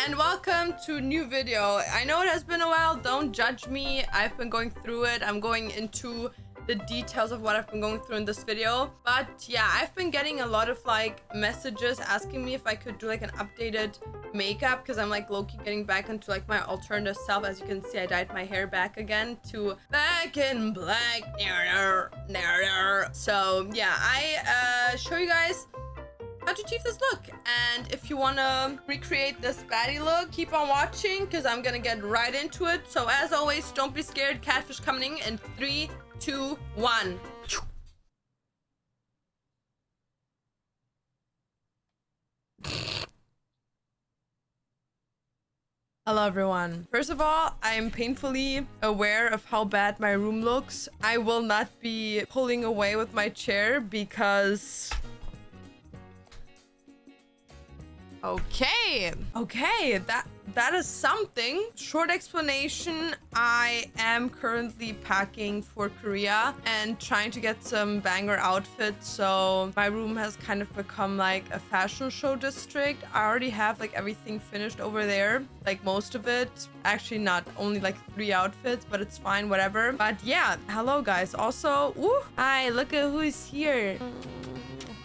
and welcome to a new video. I know it has been a while, don't judge me. I've been going through it. I'm going into the details of what I've been going through in this video. But yeah, I've been getting a lot of like messages asking me if I could do like an updated makeup because I'm like low-key getting back into like my alternative self. As you can see, I dyed my hair back again to back in black. So yeah, I show you guys how to achieve this look. And if you want to recreate this baddie look, keep on watching because I'm gonna get right into it. So as always, don't be scared. Catfish coming in 3, 2, 1. Hello everyone. First of all, I am painfully aware of how bad my room looks. I will not be pulling away with my chair because... Okay, that is something. Short explanation, I am currently packing for Korea and trying to get some banger outfits. So my room has kind of become like a fashion show district. I already have like everything finished over there, like most of it. Actually, not only like 3 outfits, but it's fine, whatever. But yeah, hello guys. Also, ooh, hi, look at who's here.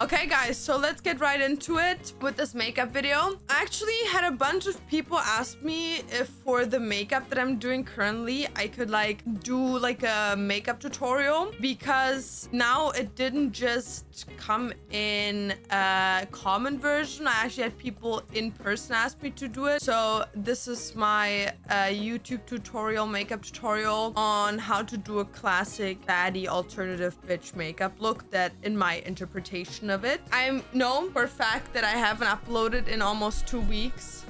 Okay guys, so let's get right into it with this makeup video. I actually had a bunch of people ask me if for the makeup that I'm doing currently, I could like do like a makeup tutorial, because now it didn't just come in a common version. I actually had people in person ask me to do it. So this is my YouTube tutorial, makeup tutorial on how to do a classic baddie alternative bitch makeup look that in my interpretation of it. I know for a fact that I haven't uploaded in almost 2 weeks.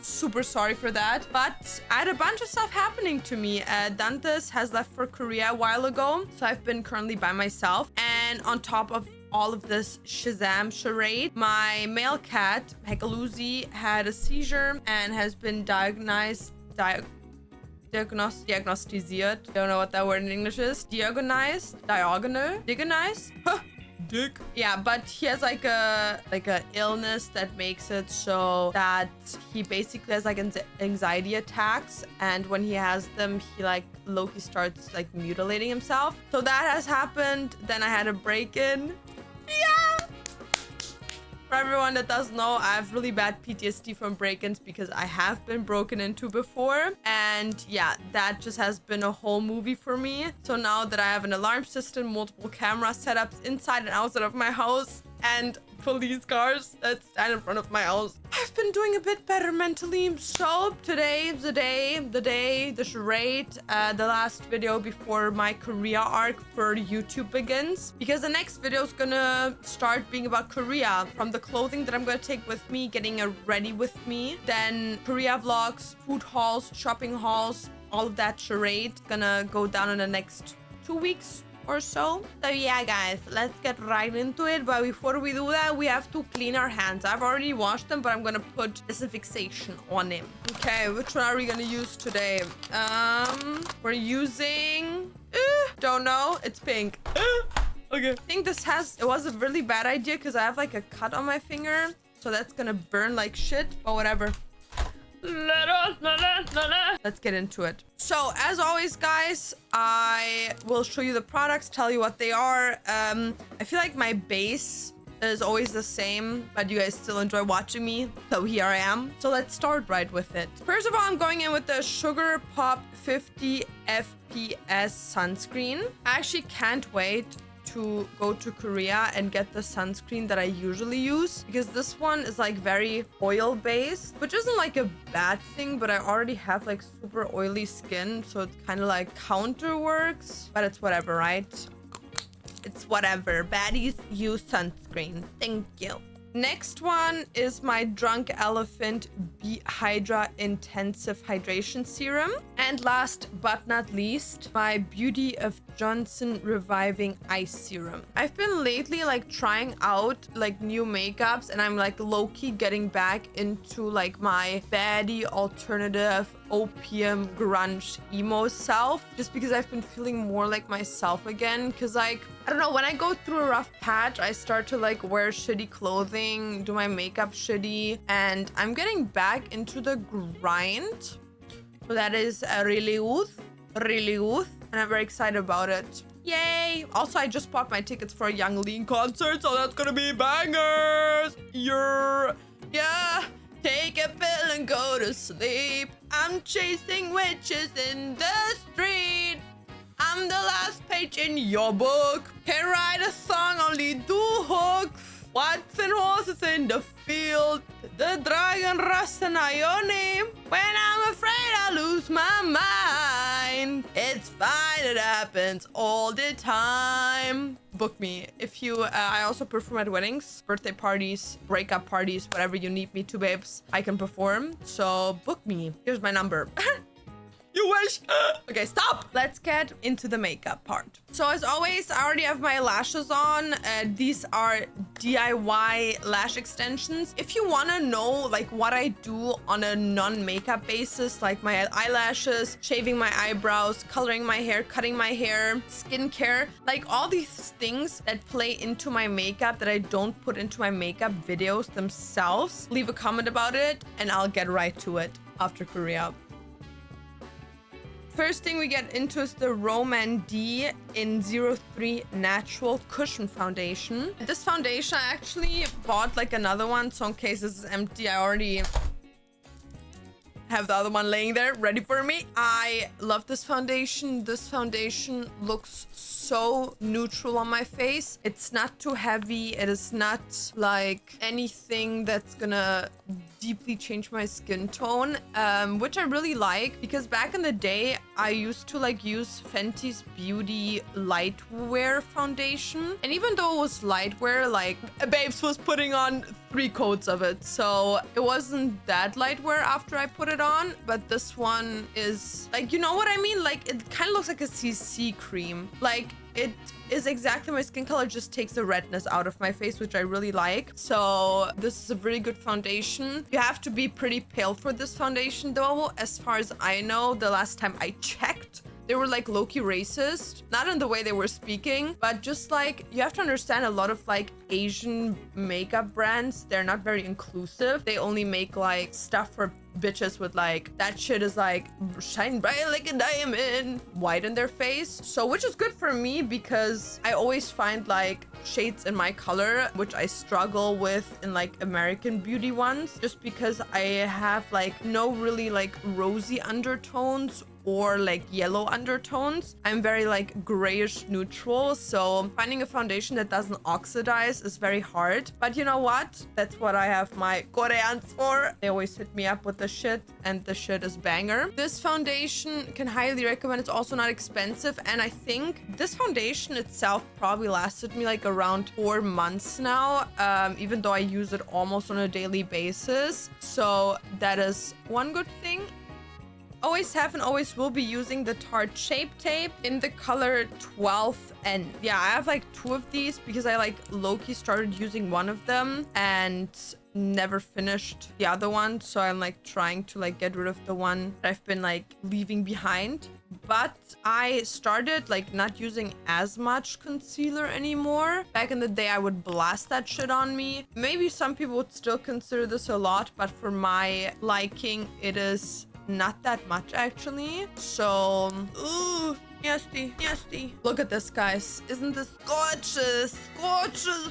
Super sorry for that, but I had a bunch of stuff happening to me. Dantes has left for Korea a while ago, so I've been currently by myself. And on top of all of this Shazam charade, my male cat, Hekaluzi, had a seizure and has been diagnosed. Diagnostisiert. Don't know what that word in English is. Diagonized? Huh. Dick. Yeah, but he has like a illness that makes it so that he basically has like anxiety attacks, and when he has them, he like low-key starts like mutilating himself. So that has happened. Then I had a break-in. Yeah. For everyone that doesn't know, I have really bad PTSD from break-ins because I have been broken into before. And yeah, that just has been a whole movie for me. So now that I have an alarm system, multiple camera setups inside and outside of my house, and police cars that stand in front of my house, I've been doing a bit better mentally. So today, the charade, the last video before my Korea arc for YouTube begins, because the next video is gonna start being about Korea, from the clothing that I'm gonna take with me, getting it ready with me, then Korea vlogs, food hauls, shopping hauls, all of that charade gonna go down in the next 2 weeks or so. So yeah guys, let's get right into it. But before we do that, we have to clean our hands. I've already washed them, but I'm gonna put disinfection on them. Okay, which one are we gonna use today? We're using don't know, it's pink. Okay, I think it was a really bad idea because I have like a cut on my finger, so that's gonna burn like shit, but whatever. Let's get into it. So as always guys, I will show you the products, tell you what they are. I feel like my base is always the same, but you guys still enjoy watching me, so here I am. So let's start right with it. First of all, I'm going in with the Sugar Pop 50 FPS sunscreen. I actually can't wait to go to Korea and get the sunscreen that I usually use, because this one is like very oil based, which isn't like a bad thing, but I already have like super oily skin, so it kind of like counter works, but it's whatever, right? It's whatever. Baddies use sunscreen. Thank you. Next one is my Drunk Elephant Hydra Intensive Hydration Serum. And last but not least, my Beauty of Johnson Reviving Ice Serum. I've been lately like trying out like new makeups, and I'm like low-key getting back into like my baddie alternative opium grunge emo self, just because I've been feeling more like myself again. Because like, I don't know, when I go through a rough patch, I start to like wear shitty clothing clothing, do my makeup shitty, and I'm getting back into the grind. So that is really good, and I'm very excited about it. Yay! Also, I just bought my tickets for a Young Lean concert, so that's gonna be bangers. Yeah. Take a pill and go to sleep. I'm chasing witches in the street. I'm the last page in your book. Can write a song, only do hooks. What's in horses in the field? The dragon rusts and Ione. When I'm afraid I lose my mind. It's fine, it happens all the time. Book me. If you, I also perform at weddings, birthday parties, breakup parties, whatever you need me to, babes. I can perform, so book me. Here's my number. You wish. Okay, stop. Let's get into the makeup part. So as always, I already have my lashes on. These are DIY lash extensions. If you want to know like what I do on a non-makeup basis, like my eyelashes, shaving my eyebrows, coloring my hair, cutting my hair, skincare, like all these things that play into my makeup that I don't put into my makeup videos themselves, leave a comment about it and I'll get right to it after Korea. First thing we get into is the Roman D in 03 Natural Cushion Foundation. This foundation, I actually bought like another one, so in case this is empty, I already have the other one laying there ready for me. I love this foundation. This foundation looks so neutral on my face. It's not too heavy. It is not like anything that's gonna deeply change my skin tone, which I really like, because back in the day I used to like use Fenty's Beauty Lightwear foundation, and even though it was lightwear, like babes was putting on 3 coats of it, so it wasn't that lightwear after I put it on. But this one is like, you know what I mean, like it kind of looks like a CC cream. Like it is exactly my skin color, just takes the redness out of my face, which I really like. So this is a really good foundation. You have to be pretty pale for this foundation though. As far as I know, the last time I checked, they were like low-key racist. Not in the way they were speaking, but just like, you have to understand a lot of like Asian makeup brands, they're not very inclusive. They only make like stuff for bitches with like, that shit is like shine bright like a diamond, white in their face. So which is good for me because I always find like shades in my color, which I struggle with in like American beauty ones, just because I have like no really like rosy undertones or like yellow undertones. I'm very like grayish neutral, so finding a foundation that doesn't oxidize is very hard. But you know what? That's what I have my Koreans for. They always hit me up with the shit, and the shit is banger. This foundation can highly recommend. It's also not expensive, and I think this foundation itself probably lasted me like around 4 months now, even though I use it almost on a daily basis. So that is one good thing. Always have and always will be using the Tarte Shape Tape in the color 12N. Yeah, I have like 2 of these because I like low-key started using one of them and never finished the other one. So I'm like trying to like get rid of the one that I've been like leaving behind. But I started like not using as much concealer anymore. Back in the day, I would blast that shit on me. Maybe some people would still consider this a lot, but for my liking, it is not that much actually. So, ooh, nasty, nasty. Look at this, guys. Isn't this gorgeous? Gorgeous.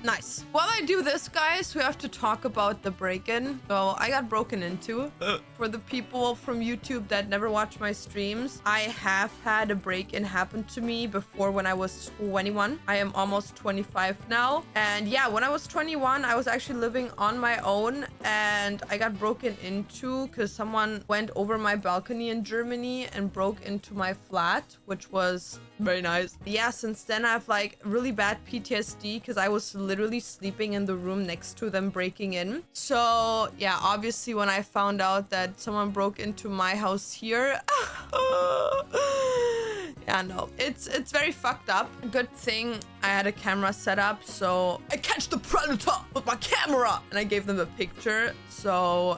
Nice. While I do this, guys, we have to talk about the break-in. So I got broken into. For the people from YouTube that never watch my streams, I have had a break-in happen to me before when I was 21. I am almost 25 now. And yeah, when I was 21, I was actually living on my own and I got broken into because someone went over my balcony in Germany and broke into my flat, which was very nice. Yeah, since then I have like really bad PTSD because I was literally sleeping in the room next to them breaking in. So yeah, obviously when I found out that someone broke into my house here, yeah, Yeah, no, it's very fucked up. Good thing I had a camera set up, so I catch the predator with my camera, and I gave them a picture. So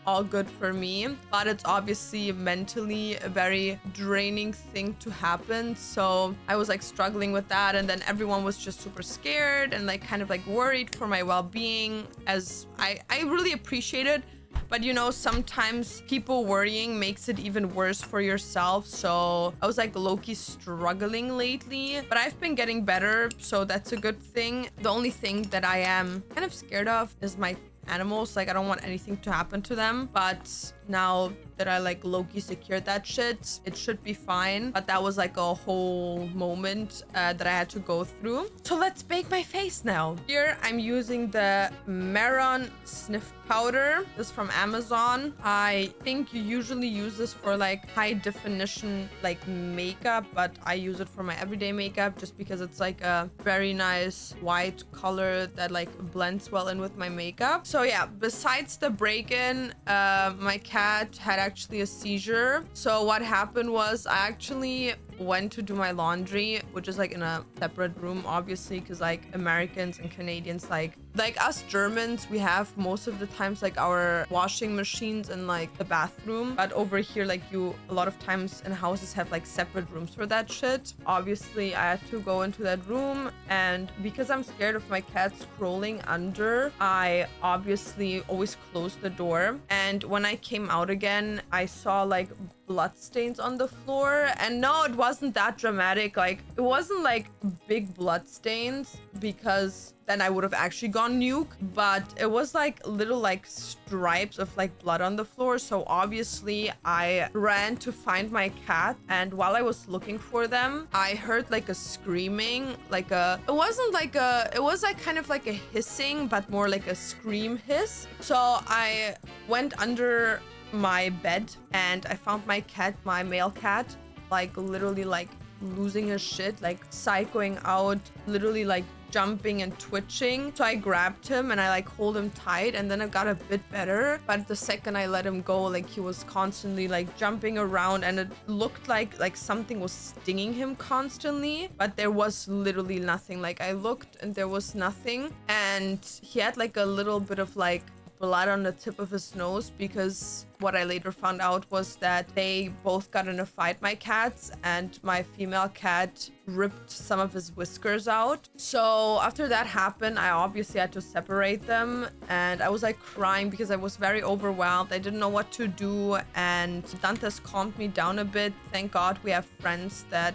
all good for me, but it's obviously mentally a very draining thing to happen. So I was like struggling with that, and then everyone was just super scared and like kind of like worried for my well-being, as I really appreciate it. But you know, sometimes people worrying makes it even worse for yourself. So I was like low-key struggling lately, but I've been getting better, so that's a good thing. The only thing that I am kind of scared of is my animals. Like, I don't want anything to happen to them, but now that I like low-key secured that shit, it should be fine. But that was like a whole moment that I had to go through. So let's bake my face now. Here I'm using the Maron Sniff Powder. This is from Amazon. I think you usually use this for like high definition like makeup, but I use it for my everyday makeup just because it's like a very nice white color that like blends well in with my makeup. So yeah, besides the break-in, my cat had actually a seizure. So what happened was I actually went to do my laundry, which is like in a separate room, obviously, because like Americans and Canadians, like us Germans, we have most of the times like our washing machines in like the bathroom, but over here like you a lot of times in houses have like separate rooms for that shit. Obviously I had to go into that room, and because I'm scared of my cat scrolling under, I obviously always close the door. And when I came out again, I saw like blood stains on the floor, and no, it wasn't that dramatic. Like, it wasn't like big blood stains, because then I would have actually gone nuke, but it was like little like stripes of like blood on the floor. So obviously I ran to find my cat, and while I was looking for them, I heard like a screaming, like a, it wasn't like a, it was like kind of like a hissing, but more like a scream hiss. So I went under my bed and I found my cat, my male cat, like literally like losing his shit, like psychoing out, literally like jumping and twitching. So I grabbed him and I like hold him tight, and then it got a bit better. But the second I let him go, like he was constantly like jumping around, and it looked like something was stinging him constantly, but there was literally nothing. Like, I looked and there was nothing, and he had like a little bit of like blood on the tip of his nose, because what I later found out was that they both got in a fight, my cats, and my female cat ripped some of his whiskers out. So after that happened, I obviously had to separate them, and I was like crying because I was very overwhelmed. I didn't know what to do, and Dantes calmed me down a bit. Thank God we have friends that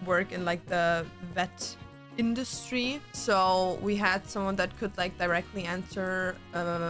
work in like the vet industry, so we had someone that could like directly answer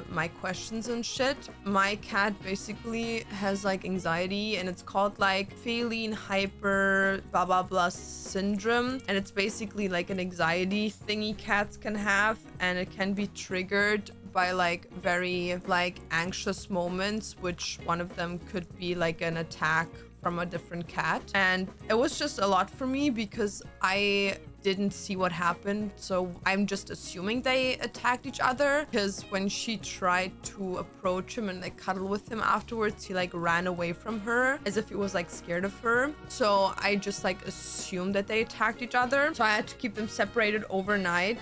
my questions and shit. My cat basically has like anxiety, and it's called like feline hyper blah blah blah syndrome, and it's basically like an anxiety thingy cats can have, and it can be triggered by like very like anxious moments, which one of them could be like an attack from a different cat. And it was just a lot for me because I didn't see what happened, so I'm just assuming they attacked each other, because when she tried to approach him and like cuddle with him afterwards, he like ran away from her as if he was like scared of her. So I just like assumed that they attacked each other, so I had to keep them separated overnight.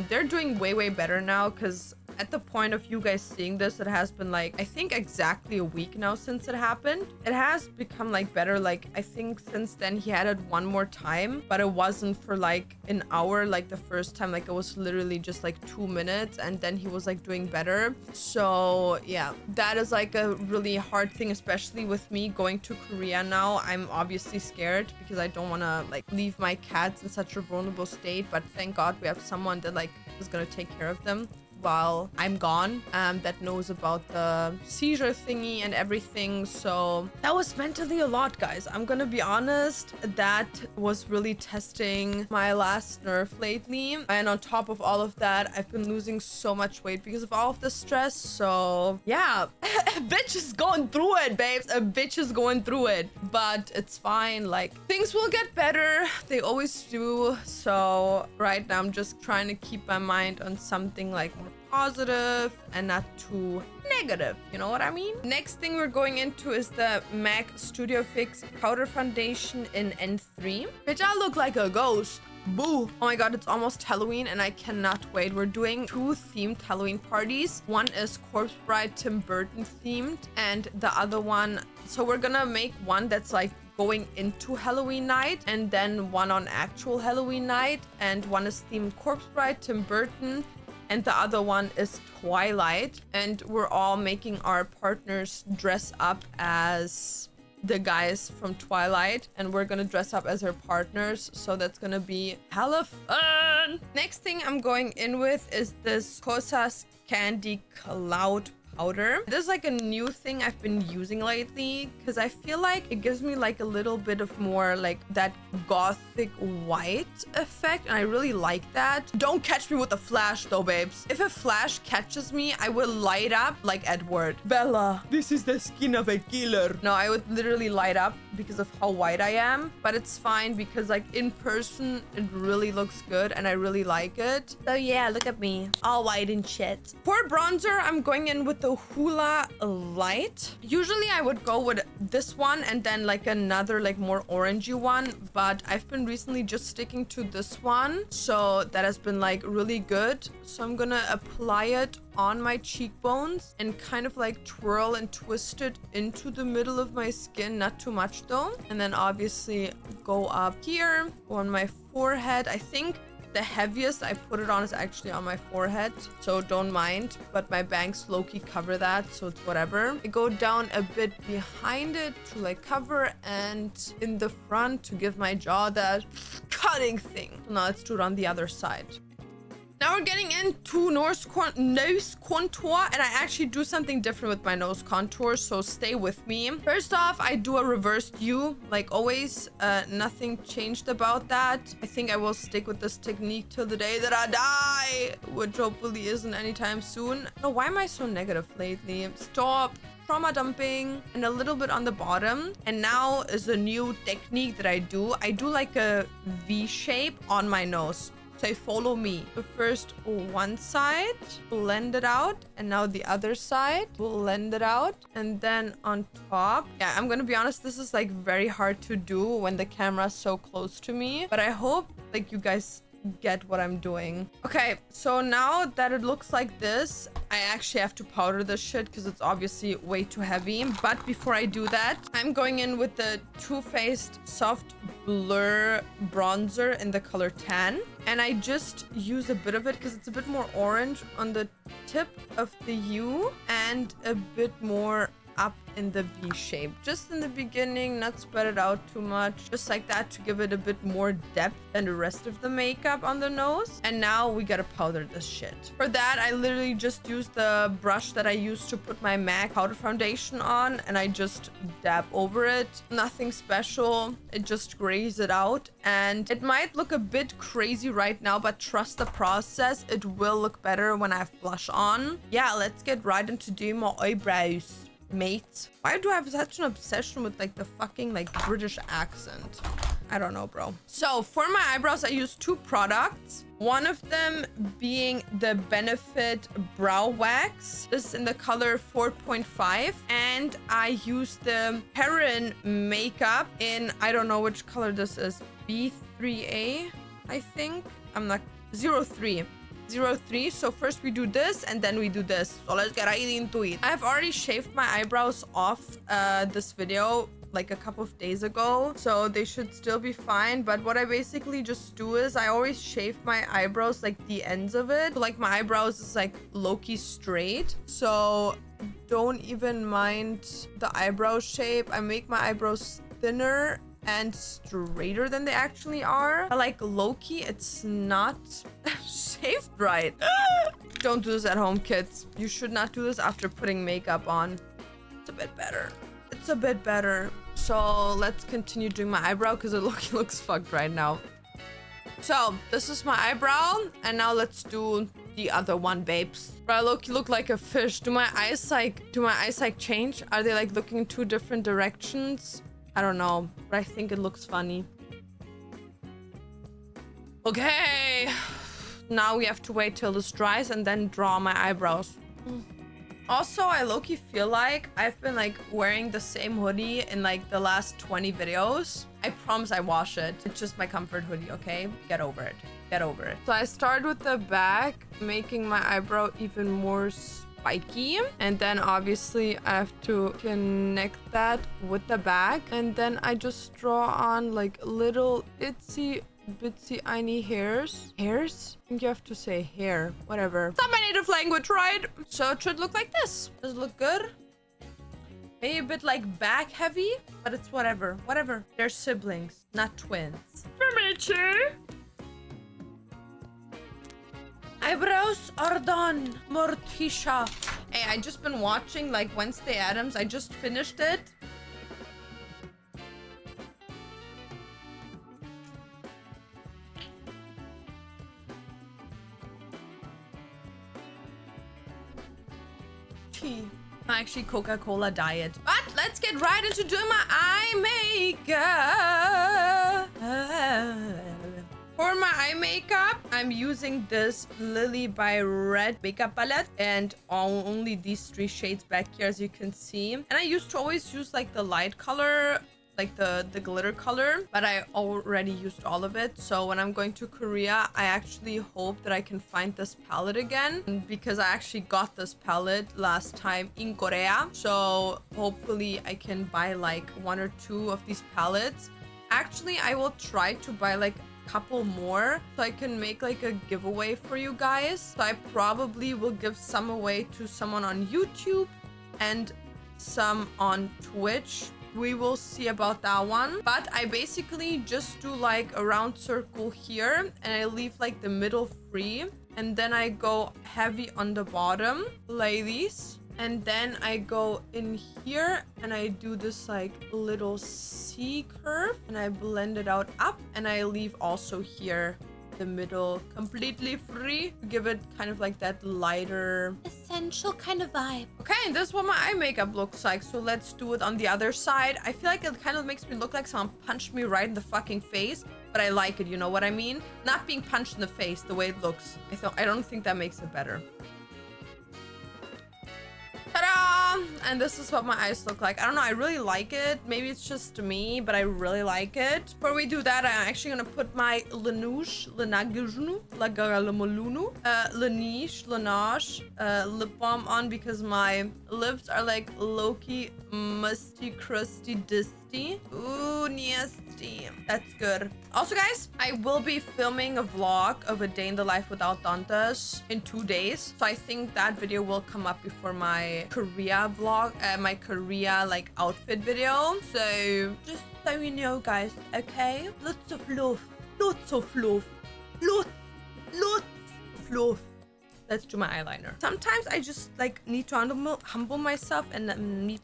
They're doing way better now, because at the point of you guys seeing this, it has been like, I think exactly a week now since it happened. It has become like better. Like, I think since then he had it one more time, but it wasn't for like an hour like the first time. Like, it was literally just like 2 minutes, and then he was like doing better. So yeah, that is like a really hard thing, especially with me going to Korea now. I'm obviously scared because I don't want to like leave my cats in such a vulnerable state, but thank God we have someone that like is gonna take care of them while I'm gone, that knows about the seizure thingy and everything. So that was mentally a lot, guys. I'm gonna be honest, that was really testing my last nerve lately. And on top of all of that, I've been losing so much weight because of all of the stress. So yeah, a bitch is going through it, babes. A bitch is going through it, but it's fine. Like, things will get better. They always do. So right now I'm just trying to keep my mind on something like more positive and not too negative. You know what I mean? Next thing we're going into is the MAC Studio Fix Powder Foundation in N3. Bitch, I look like a ghost. Boo. Oh my god, it's almost Halloween and I cannot wait. We're doing 2 themed Halloween parties. One is Corpse Bride Tim Burton themed and the other one, so we're gonna make one that's like going into Halloween night and then one on actual Halloween night, and one is themed Corpse Bride Tim Burton and the other one is Twilight, and we're all making our partners dress up as the guys from Twilight, and we're gonna dress up as her partners, so that's gonna be hella fun. Next thing I'm going in with is this Cosas Candy Cloud powder. This is like a new thing I've been using lately because I feel like it gives me like a little bit of more like that gothic white effect, and I really like that. Don't catch me with a flash though, babes. If a flash catches me, I will light up like Edward. Bella, this is the skin of a killer. No, I would literally light up because of how white I am, but it's fine because like in person it really looks good and I really like it. So yeah, look at me, all white and shit. For bronzer, I'm going in with the Hoola Light. Usually I would go with this one and then like another like more orangey one, but I've been recently just sticking to this one, so that has been like really good. So I'm gonna apply it on my cheekbones and kind of like twirl and twist it into the middle of my skin, not too much though, and then obviously go up here on my forehead. I think the heaviest I put it on is actually on my forehead, so don't mind, but my bangs low-key cover that, so it's whatever. I go down a bit behind it to like cover, and in the front to give my jaw that cutting thing. So now let's do it on the other side. Now we're getting into nose contour, and I actually do something different with my nose contour, so stay with me. First off, I do a reversed U, like always. Nothing changed about that. I think I will stick with this technique till the day that I die, which hopefully isn't anytime soon. Oh, why am I so negative lately? Stop. Trauma dumping, and a little bit on the bottom. And now is a new technique that I do. I do like a V shape on my nose. Say follow me. So first one side, blend it out, and now the other side, blend it out, and then on top. Yeah, I'm gonna be honest, this is like very hard to do when the camera's so close to me, but I hope like you guys get what I'm doing. Okay, so now that it looks like this, I actually have to powder this shit because it's obviously way too heavy. But before I do that, I'm going in with the Too Faced Soft Blur Bronzer in the color Tan. And I just use a bit of it because it's a bit more orange on the tip of the U and a bit more up in the V shape, just in the beginning, not spread it out too much, just like that to give it a bit more depth than the rest of the makeup on the nose. And now we gotta powder this shit. For that, I literally just use the brush that I used to put my MAC powder foundation on, and I just dab over it. Nothing special, it just grays it out, and it might look a bit crazy right now, but trust the process, it will look better when I have blush on. Yeah, let's get right into doing my eyebrows, mate. Why do I have such an obsession with like the fucking like British accent? I don't know, bro. So for my eyebrows, I use 2 products. One of them being the Benefit Brow Wax. This is in the color 4.5. And I use the Heron makeup in, I don't know which color this is. B3A, I think. I'm not, 03. 03. So first we do this and then we do this. So let's get right into it. I've already shaved my eyebrows off this video like a couple of days ago, so they should still be fine. But what I basically just do is I always shave my eyebrows, like the ends of it. So, like my eyebrows is like low-key straight, so don't even mind the eyebrow shape. I make my eyebrows thinner and straighter than they actually are. But like low-key, it's not shaved right. Don't do this at home, kids. You should not do this after putting makeup on. It's a bit better. It's a bit better. So let's continue doing my eyebrow because it looks fucked right now. So this is my eyebrow, and now let's do the other one, babes. But I look like a fish. Do my eyes like change? Are they like looking in 2 different directions? I don't know, but I think it looks funny. Okay, Now we have to wait till this dries and then draw my eyebrows. Also, I low-key feel like I've been like wearing the same hoodie in like the last 20 videos. I promise I wash it. It's just my comfort hoodie, okay? Get over it. Get over it. So I start with the back, making my eyebrow even more spiky. And then obviously I have to connect that with the back. And then I just draw on like little itsy tiny hairs. Hairs? I think you have to say hair. Whatever. It's not my native language, right? So it should look like this. Does it look good? Maybe a bit like back heavy, but it's whatever. Whatever. They're siblings, not twins. Furniture. Eyebrows are done. Morticia. Hey, I just been watching like Wednesday Addams. I just finished it. Actually Coca-Cola diet. But let's get right into doing my eye makeup. For my eye makeup, I'm using this Lily by Red makeup palette and only these 3 shades back here, as you can see. And I used to always use like the light color, like the glitter color, but I already used all of it. So when I'm going to Korea, I actually hope that I can find this palette again, because I actually got this palette last time in Korea. So hopefully I can buy like 1 or 2 of these palettes. Actually, I will try to buy like a couple more so I can make like a giveaway for you guys. So I probably will give some away to someone on YouTube and some on Twitch. We will see about that one. But I basically just do like a round circle here and I leave like the middle free. And then I go heavy on the bottom, like this. And then I go in here and I do this like little C curve and I blend it out up. And I leave also here the middle completely free to give it kind of like that lighter essential kind of vibe. Okay, and this is what my eye makeup looks like. So let's do it on the other side. I feel like it kind of makes me look like someone punched me right in the fucking face, but I like it, you know what I mean? Not being punched in the face, the way it looks. I don't think that makes it better. Ta-da! And this is what my eyes look like. I don't know, I really like it. Maybe it's just me, but I really like it. Before we do that, I'm actually gonna put my Laneige lip balm on because my lips are like low-key musty, crusty, disty. Ooh, nasty. That's good. Also, guys, I will be filming a vlog of a day in the life without Dantas in 2 days. So I think that video will come up before my Korea vlog, my Korea like outfit video. So just so you know, guys, okay? Lots of love. Lots of love. Lots of love. Let's do my eyeliner. Sometimes I just like need to humble myself and meet.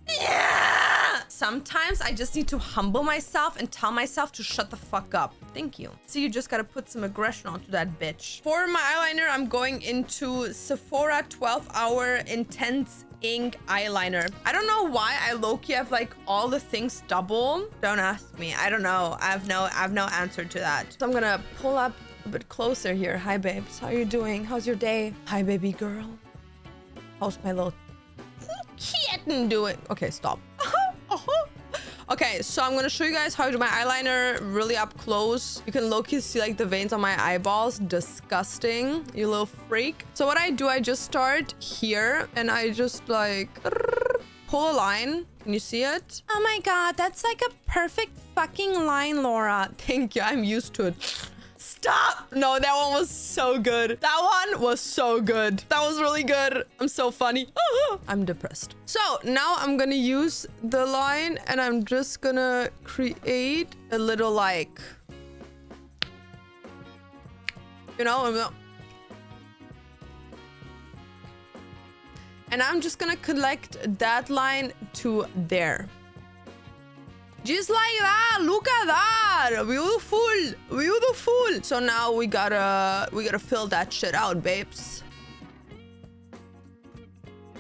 Yeah! Sometimes I just need to humble myself and tell myself to shut the fuck up. Thank you. So you just gotta put some aggression onto that bitch. For my eyeliner, I'm going into Sephora 12-hour intense ink eyeliner. I don't know why I low-key have like all the things double. Don't ask me. I don't know. I have no answer to that. So I'm gonna pull up a bit closer here. Hi, babes. How you doing? How's your day? Hi, baby girl. How's my little kitten doing? Okay, stop. Okay, so I'm gonna show you guys how to do my eyeliner really up close. You can low-key see like the veins on my eyeballs. Disgusting, you little freak. So what I do, I just start here and I just like pull a line. Can you see it? Oh my god, that's like a perfect fucking line, Laura. Thank you, I'm used to it. Stop! No, that one was so good. That one was so good. That was really good. I'm so funny. I'm depressed. So now I'm gonna use the line and I'm just gonna create a little like, you know, and I'm just gonna connect that line to there. Just like that. Look at that. Beautiful. Beautiful. So now we gotta fill that shit out, babes.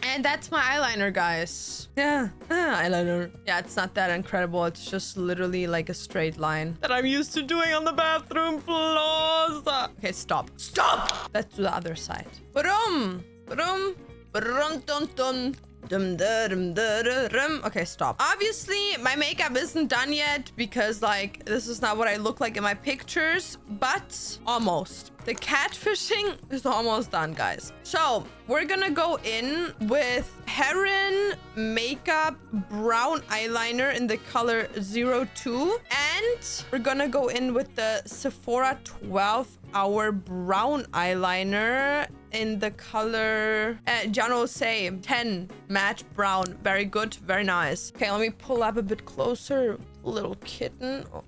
And that's my eyeliner, guys. Yeah, eyeliner. Yeah, it's not that incredible. It's just literally like a straight line that I'm used to doing on the bathroom floors. Okay, stop. Stop! Let's do the other side. Ba-dum! Ba-dum! Ba-dum, dum, dum. Dum, da, dum, da, da, dum. Okay, stop. Obviously, my makeup isn't done yet because, like, this is not what I look like in my pictures, but almost. The catfishing is almost done, guys. So, we're gonna go in with Heron Makeup Brown Eyeliner in the color 02. And we're gonna go in with the Sephora 12-Hour Brown Eyeliner in the color Jano say 10 matte brown. Very good, very nice. Okay, let me pull up a bit closer. Little kitten. Oh.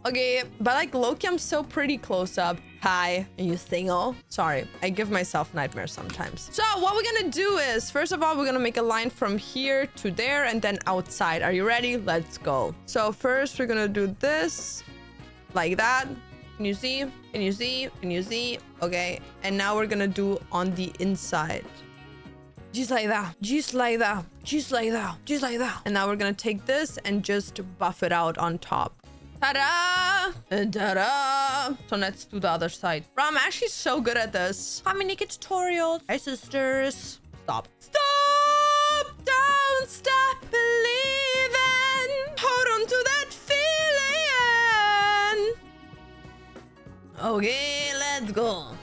Okay, but like Loki, I'm so pretty close up. Hi, are you single? Sorry, I give myself nightmares sometimes. So what we're gonna do is, first of all, we're gonna make a line from here to there and then outside. Are you ready? Let's go. So first we're gonna do this like that. Can you see? Can you see? Can you see? Okay. And now we're gonna do on the inside. Just like that. Just like that. Just like that. Just like that. And now we're gonna take this and just buff it out on top. Ta-da! Ta-da! So let's do the other side. Bro, I'm actually so good at this. Hi, Minnie tutorials. Hi, sisters. Stop. Stop! Don't stop believing. Hold on to that feeling. Okay, let's go.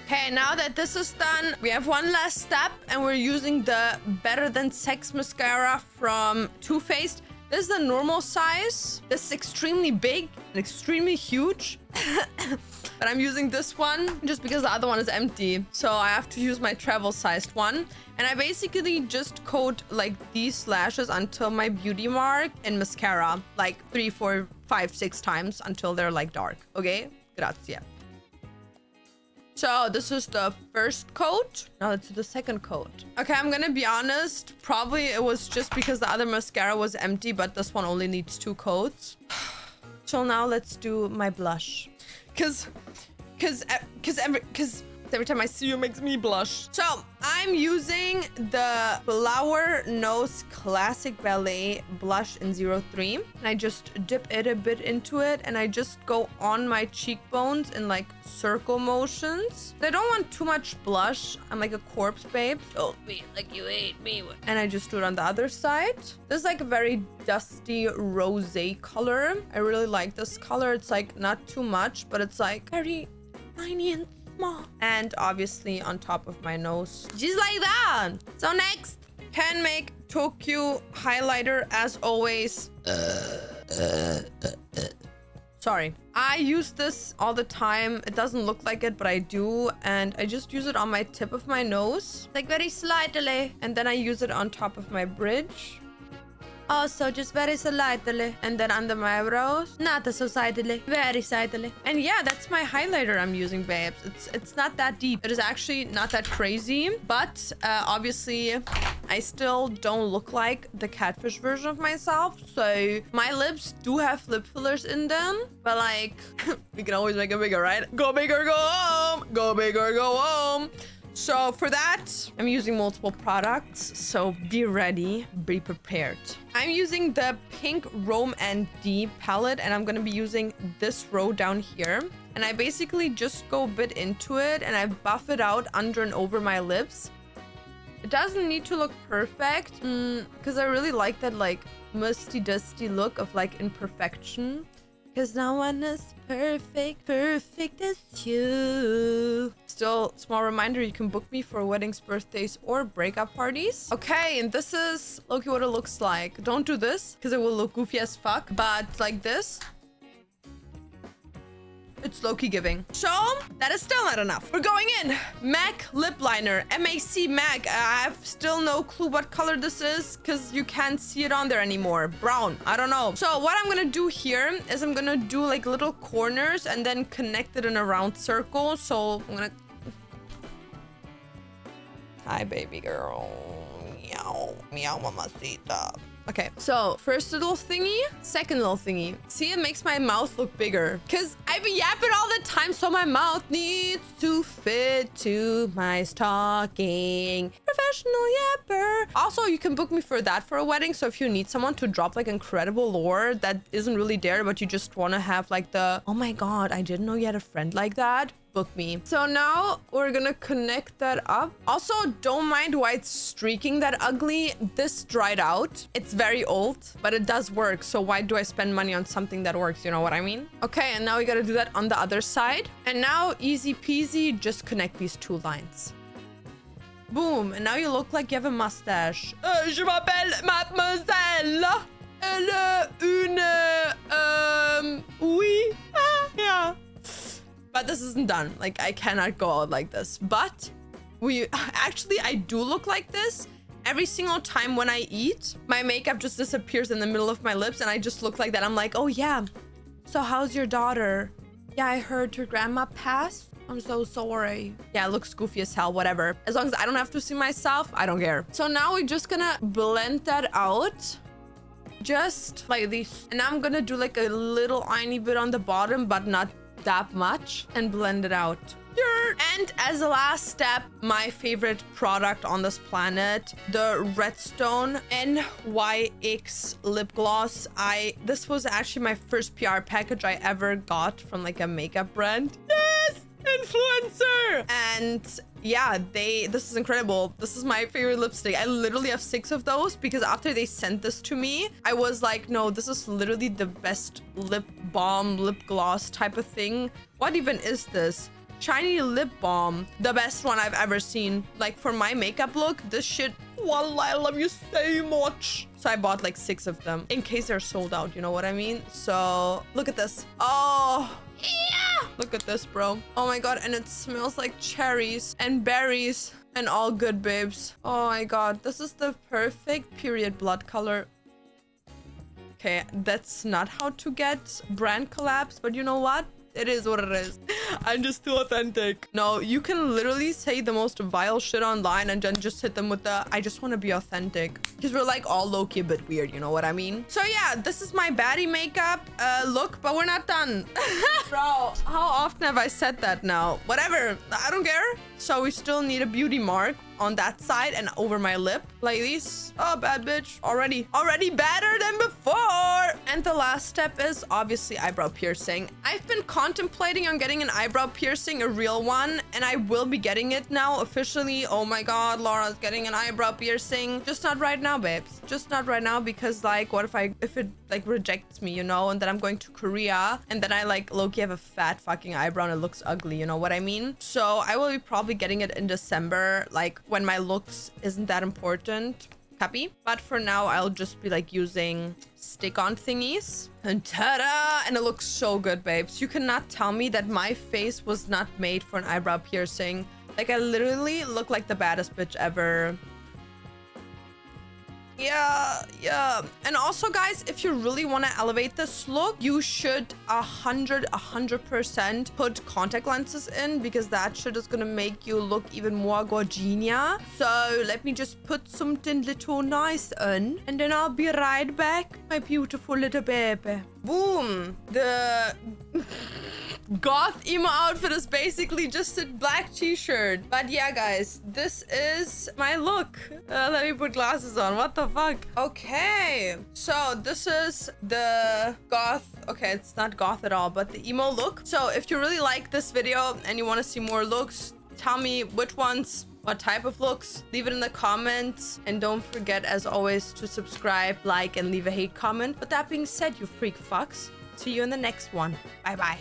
Okay, now that this is done, we have one last step and we're using the Better Than Sex mascara from Too Faced. This is the normal size. This is extremely big and extremely huge. But I'm using this one just because the other one is empty. So I have to use my travel sized one. And I basically just coat like these lashes until my beauty mark in mascara. Like 3, 4, 5, 6 times until they're like dark. Okay? Grazie. So this is the first coat. Now let's do the second coat. Okay, I'm gonna be honest. Probably it was just because the other mascara was empty, but this one only needs 2 coats. So now let's do my blush. Cause every time I see you, it makes me blush. So I'm using the Flower Nose Classic Ballet blush in 03. And I just dip it a bit into it. And I just go on my cheekbones in like circle motions. I don't want too much blush. I'm like a corpse babe. Don't be like you hate me. And I just do it on the other side. This is like a very dusty rosé color. I really like this color. It's like not too much, but it's like very tiny and small. And obviously on top of my nose. Just like that. So next, Can Make Tokyo highlighter as always. Sorry. I use this all the time. It doesn't look like it, but I do. And I just use it on my tip of my nose. Like very slightly. And then I use it on top of my bridge. Also, just very slightly. And then under my eyebrows. Not so slightly. Very slightly. And yeah, that's my highlighter I'm using, babes. It's not that deep. It is actually not that crazy. But obviously, I still don't look like the catfish version of myself. So my lips do have lip fillers in them. But like, we can always make it bigger, right? Go big or go home. Go big or go home. So for that, I'm using multiple products, so be ready, be prepared. I'm using the pink Rome and D palette, and I'm gonna be using this row down here. And I basically just go a bit into it, and I buff it out under and over my lips. It doesn't need to look perfect, because I really like that like musty, dusty look of like imperfection. Because no one is perfect as you. Still, small reminder, you can book me for weddings, birthdays, or breakup parties. Okay, and this is low-key what it looks like. Don't do this, because it will look goofy as fuck. But like this, it's low-key giving. So, that is still not enough. We're going in. MAC lip liner. MAC MAC. I have still no clue what color this is because you can't see it on there anymore. Brown. I don't know. So, what I'm going to do here is I'm going to do like little corners and then connect it in a round circle. So, I'm going to... Hi, baby girl. Meow. Meow, mamacita. Okay, so first little thingy, second little thingy. See, it makes my mouth look bigger because I be yapping all the time, so my mouth needs to fit to my stocking. Professional yapper. Also, you can book me for that for a wedding. So if you need someone to drop like incredible lore that isn't really there, but you just want to have like the, oh my God, I didn't know you had a friend like that. Book me. So now we're gonna connect that up. Also, don't mind why it's streaking that ugly. This dried out. It's very old, but it does work. So why do I spend money on something that works? You know what I mean? Okay, and now we gotta do that on the other side. And now easy peasy, just connect these two lines. Boom. And now you look like you have a mustache. Je m'appelle mademoiselle. Elle a une... Oui. Yeah. But this isn't done. Like, I cannot go out like this. But actually, I do look like this. Every single time when I eat, my makeup just disappears in the middle of my lips and I just look like that. I'm like, oh yeah. So how's your daughter? Yeah, I heard your grandma passed. I'm so sorry. Yeah, it looks goofy as hell, whatever. As long as I don't have to see myself, I don't care. So now we're just gonna blend that out. Just like this. And I'm gonna do like a little tiny bit on the bottom, but not that much, and blend it out. And as a last step, my favorite product on this planet, the Redstone NYX lip gloss. This was actually my first PR package I ever got from like a makeup brand. Yes, influencer. And yeah, this is incredible. This is my favorite lipstick. I literally have 6 of those because after they sent this to me, I was like, no, this is literally the best lip balm, lip gloss type of thing. What even is this? Shiny lip balm. The best one I've ever seen. Like for my makeup look, this shit, wallah, I love you so much. So I bought like 6 of them in case they're sold out. You know what I mean? So look at this. Oh, yeah. Look at this, bro. Oh my God. And it smells like cherries and berries and all good, babes. Oh my God. This is the perfect period blood color. Okay, that's not how to get brand collabs, but you know what? It is what it is. I'm just too authentic. No, you can literally say the most vile shit online and then just hit them with the, I just want to be authentic. Because we're like all low-key a bit weird, you know what I mean? So yeah, this is my baddie makeup look, but we're not done. Bro, how often have I said that now? Whatever, I don't care. So we still need a beauty mark on that side and over my lip like this. Oh, bad bitch. Already better than before. And the last step is obviously eyebrow piercing. I've been contemplating on getting an eyebrow piercing, a real one, and I will be getting it now officially. Oh my God, Laura's getting an eyebrow piercing. Just not right now, babes. Just not right now because like, what if it like rejects me, you know, and then I'm going to Korea and then I like low-key have a fat fucking eyebrow and it looks ugly, you know what I mean? So I will be probably getting it in December, like when my looks isn't that important. Copy. But for now, I'll just be like using stick-on thingies. And ta-da! And it looks so good, babes. You cannot tell me that my face was not made for an eyebrow piercing. Like I literally look like the baddest bitch ever. Yeah. And also, guys, if you really want to elevate this look, you should 100% put contact lenses in because that shit is gonna make you look even more gorgina. So let me just put something little nice in and then I'll be right back, my beautiful little baby. Boom. The goth emo outfit is basically just a black t-shirt. But yeah, guys, this is my look. Let me put glasses on. What the fuck? Okay, so this is the goth. Okay, it's not goth at all, but the emo look. So if you really like this video and you want to see more looks, tell me which ones, what type of looks, leave it in the comments. And don't forget, as always, to subscribe, like, and leave a hate comment. But that being said, you freak fucks, see you in the next one. Bye bye.